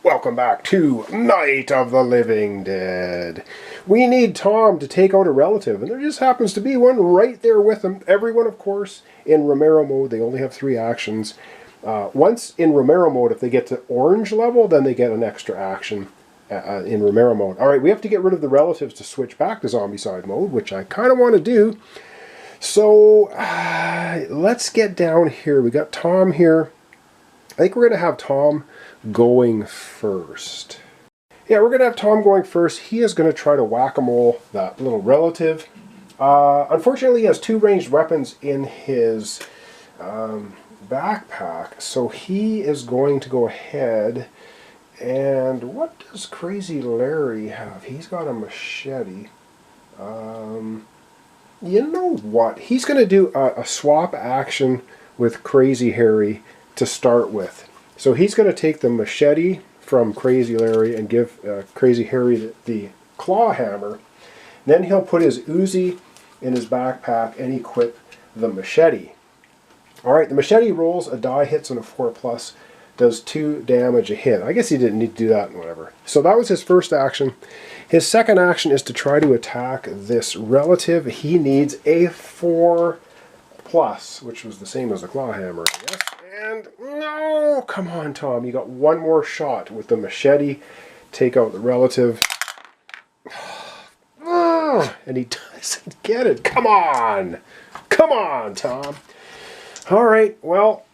Welcome back to Night of the Living Dead. We need Tom to take out a relative, and there just happens to be one right there with him. Everyone, of course, in Romero mode, they only have 3 actions. Once in Romero mode, if they get to orange level, then they get an extra action in Romero mode. Alright, we have to get rid of the relatives to switch back to Zombicide mode, which I kind of want to do. So, let's get down here. We got Tom here. I think we're going to have Tom going first. Yeah, we're going to have Tom going first. He is going to try to whack-a-mole that little relative. Unfortunately, he has 2 ranged weapons in his backpack, so he is going to go ahead. And what does Crazy Larry have? He's got a machete. You know what? He's going to do a swap action with Crazy Harry to start with. So he's going to take the machete from Crazy Larry and give Crazy Harry the claw hammer. Then he'll put his Uzi in his backpack and equip the machete. Alright, the machete rolls a die, hits on a 4+, does 2 damage a hit. I guess he didn't need to do that and whatever. So that was his first action. His second action is to try to attack this relative. He needs a 4+, which was the same as the claw hammer, I guess. And no! Come on, Tom. You got one more shot with the machete. Take out the relative. And he doesn't get it. Come on! Come on, Tom. Alright, well,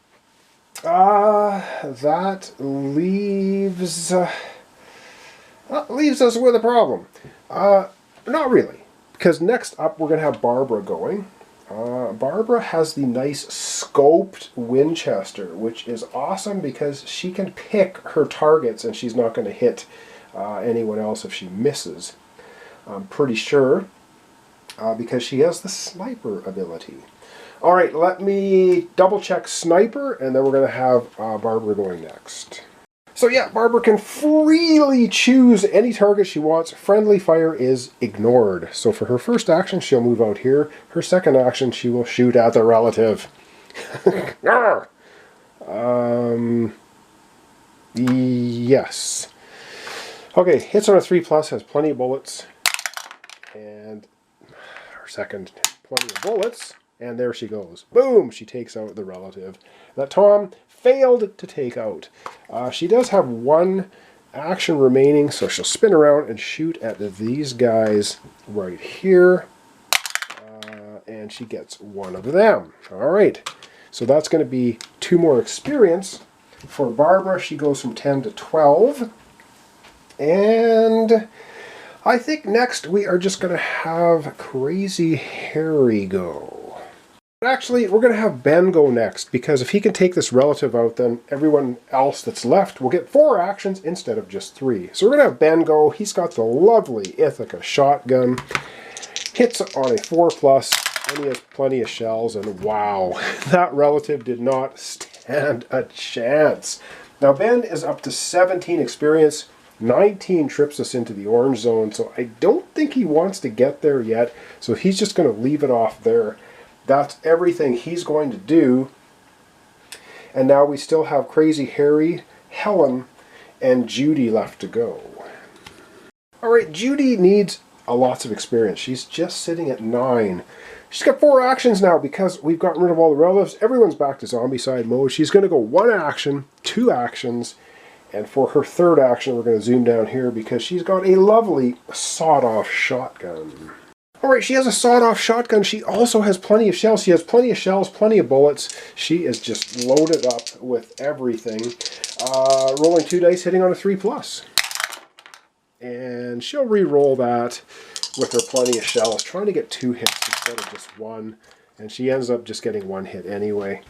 that leaves us with a problem. Not really. Because next up, we're going to have Barbara going. Barbara has the nice scoped Winchester, which is awesome because she can pick her targets and she's not going to hit anyone else if she misses. I'm pretty sure because she has the sniper ability. Alright, let me double check sniper and then we're going to have Barbara going next. So yeah, Barbara can freely choose any target she wants. Friendly fire is ignored. So for her first action, she'll move out here. Her second action, she will shoot at the relative. Yes. Okay, hits on a 3+, has plenty of bullets. And her second, plenty of bullets. And there she goes. Boom! She takes out the relative that Tom failed to take out. She does have 1 action remaining, so she'll spin around and shoot at these guys right here. And she gets 1 of them. Alright, so that's going to be 2 more experience. For Barbara, she goes from 10 to 12. And I think next we are just going to have Crazy Harry go. Actually, we're going to have Ben go next, because if he can take this relative out, then everyone else that's left will get 4 actions instead of just 3. So we're going to have Ben go. He's got the lovely Ithaca shotgun. Hits on a 4+, and he has plenty of shells, and wow, that relative did not stand a chance. Now Ben is up to 17 experience. 19 trips us into the orange zone, so I don't think he wants to get there yet, so he's just going to leave it off there. That's everything he's going to do. And now we still have Crazy Harry, Helen, and Judy left to go. Alright, Judy needs lots of experience. She's just sitting at 9. She's got 4 actions now because we've gotten rid of all the relatives. Everyone's back to Zombicide mode. She's going to go 1 action, 2 actions, and for her third action we're going to zoom down here because she's got a lovely sawed-off shotgun. Alright, she has a sawed-off shotgun. She also has plenty of shells. She has plenty of shells, plenty of bullets. She is just loaded up with everything. Rolling 2 dice, hitting on a 3+. And she'll re-roll that with her plenty of shells, trying to get 2 hits instead of just 1. And she ends up just getting 1 hit anyway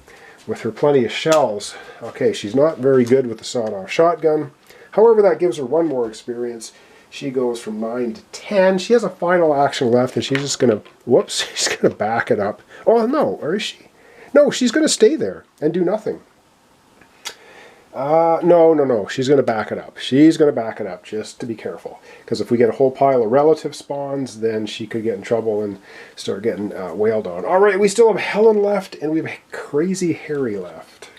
with her plenty of shells. Okay, she's not very good with the sawed-off shotgun. However, that gives her 1 more experience. She goes from 9 to 10. She has a final action left, and she's just going to, whoops, she's going to back it up. Oh, no, or is she? No, she's going to stay there and do nothing. No. She's going to back it up. She's going to back it up just to be careful. Because if we get a whole pile of relative spawns, then she could get in trouble and start getting wailed on. Alright, we still have Helen left, and we have Crazy Harry left.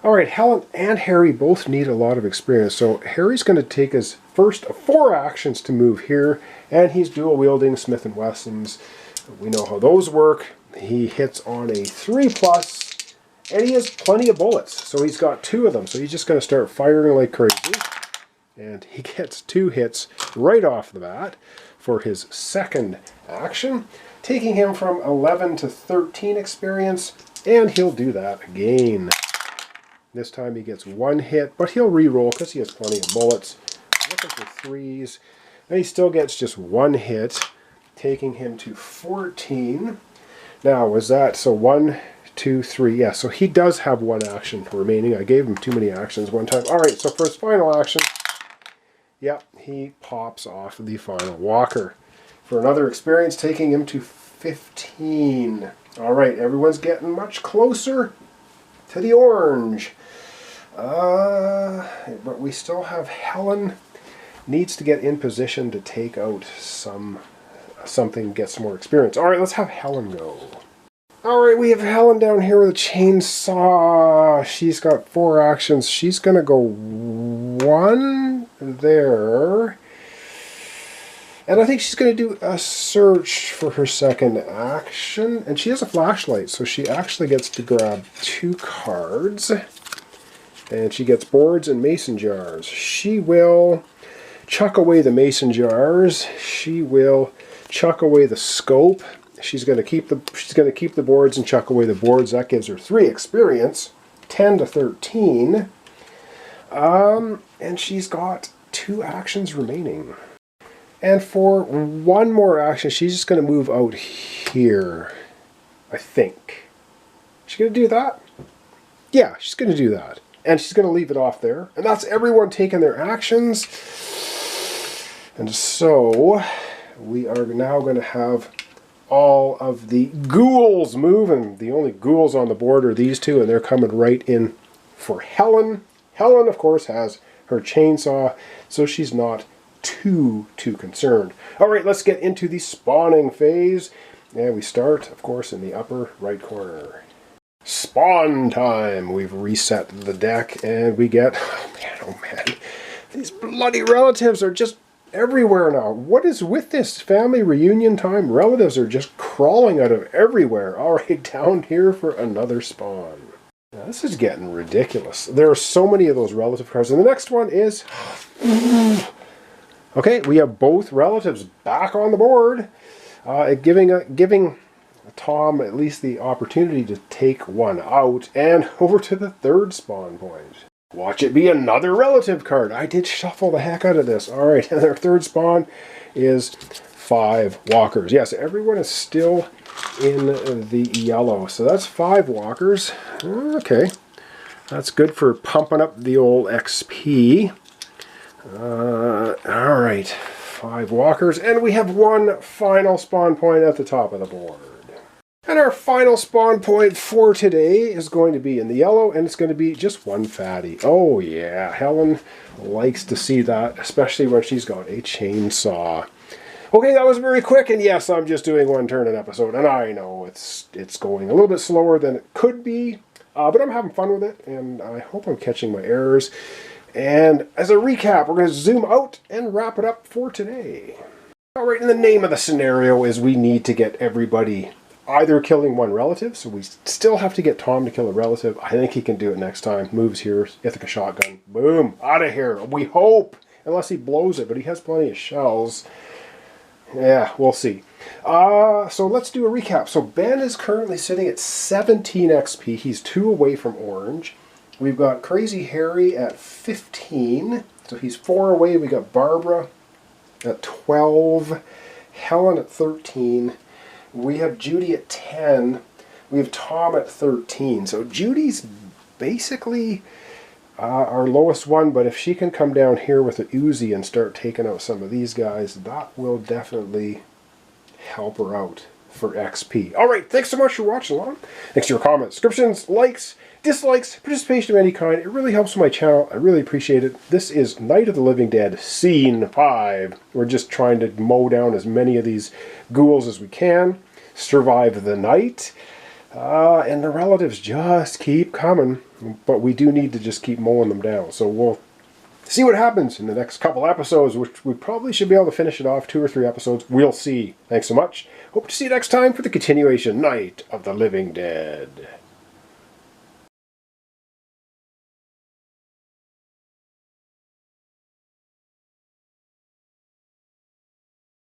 All right, Helen and Harry both need a lot of experience. So Harry's going to take his first of 4 actions to move here, and he's dual wielding Smith & Wessons. We know how those work. He hits on a 3+, and he has plenty of bullets. So he's got 2 of them. So he's just going to start firing like crazy. And he gets 2 hits right off the bat for his second action, taking him from 11 to 13 experience, and he'll do that again. This time he gets 1 hit, but he'll re-roll because he has plenty of bullets. Looking for 3s, and he still gets just 1 hit, taking him to 14. Now, was that, so 1, 2, 3, yeah, so he does have 1 action remaining. I gave him too many actions one time. All right, so for his final action, yep, he pops off the final walker for another experience, taking him to 15. All right, everyone's getting much closer to the orange. But we still have Helen needs to get in position to take out something, get some more experience. All right, let's have Helen go. All right, we have Helen down here with a chainsaw. She's got 4 actions. She's going to go 1 there. And I think she's going to do a search for her second action. And she has a flashlight, so she actually gets to grab 2 cards. And she gets boards and mason jars. She will chuck away the mason jars. She will chuck away the scope. She's going to keep the boards and chuck away the boards. That gives her 3 experience, 10 to 13. And she's got 2 actions remaining. And for 1 more action, she's just going to move out here, I think. She's going to do that? Yeah, she's going to do that. And she's going to leave it off there. And that's everyone taking their actions. And so we are now going to have all of the ghouls move. And the only ghouls on the board are these 2. And they're coming right in for Helen. Helen, of course, has her chainsaw. So she's not too concerned. All right, let's get into the spawning phase. And we start, of course, in the upper right corner. Spawn time! We've reset the deck and we get, oh man, these bloody relatives are just everywhere now. What is with this family reunion time? Relatives are just crawling out of everywhere. All right, down here for another spawn. Now, this is getting ridiculous. There are so many of those relative cards. And the next one is, okay, we have both relatives back on the board, giving Tom at least the opportunity to take 1 out, and over to the 3rd spawn point. Watch it be another relative card. I did shuffle the heck out of this. All right, and our 3rd spawn is 5 walkers. Yes, everyone is still in the yellow. So that's 5 walkers. Okay, that's good for pumping up the old XP. All right, 5 walkers, and we have 1 final spawn point at the top of the board. And our final spawn point for today is going to be in the yellow, and it's going to be just 1 fatty. Oh yeah, Helen likes to see that, especially when she's got a chainsaw. Okay, that was very quick, and yes, I'm just doing 1 turn an episode, and I know it's going a little bit slower than it could be, but I'm having fun with it, and I hope I'm catching my errors. And as a recap, we're going to zoom out and wrap it up for today. All right, and the name of the scenario is we need to get everybody either killing 1 relative, so we still have to get Tom to kill a relative. I think he can do it next time. Moves here, Ithaca shotgun, boom, out of here. We hope, unless he blows it, but he has plenty of shells. Yeah, we'll see. So let's do a recap. So Ben is currently sitting at 17 XP. He's 2 away from orange. We've got Crazy Harry at 15, so he's 4 away. We got Barbara at 12, Helen at 13. We have Judy at 10. We have Tom at 13. So Judy's basically our lowest one, but if she can come down here with a Uzi and start taking out some of these guys, that will definitely help her out for XP. All right, thanks so much for watching along. Thanks for your comments, subscriptions, likes, dislikes, participation of any kind. It really helps my channel. I really appreciate it. This is Night of the Living Dead, Scene 5. We're just trying to mow down as many of these ghouls as we can, survive the night. And the relatives just keep coming. But we do need to just keep mowing them down. So we'll see what happens in the next couple episodes, which we probably should be able to finish it off 2 or 3 episodes. We'll see. Thanks so much. Hope to see you next time for the continuation, Night of the Living Dead.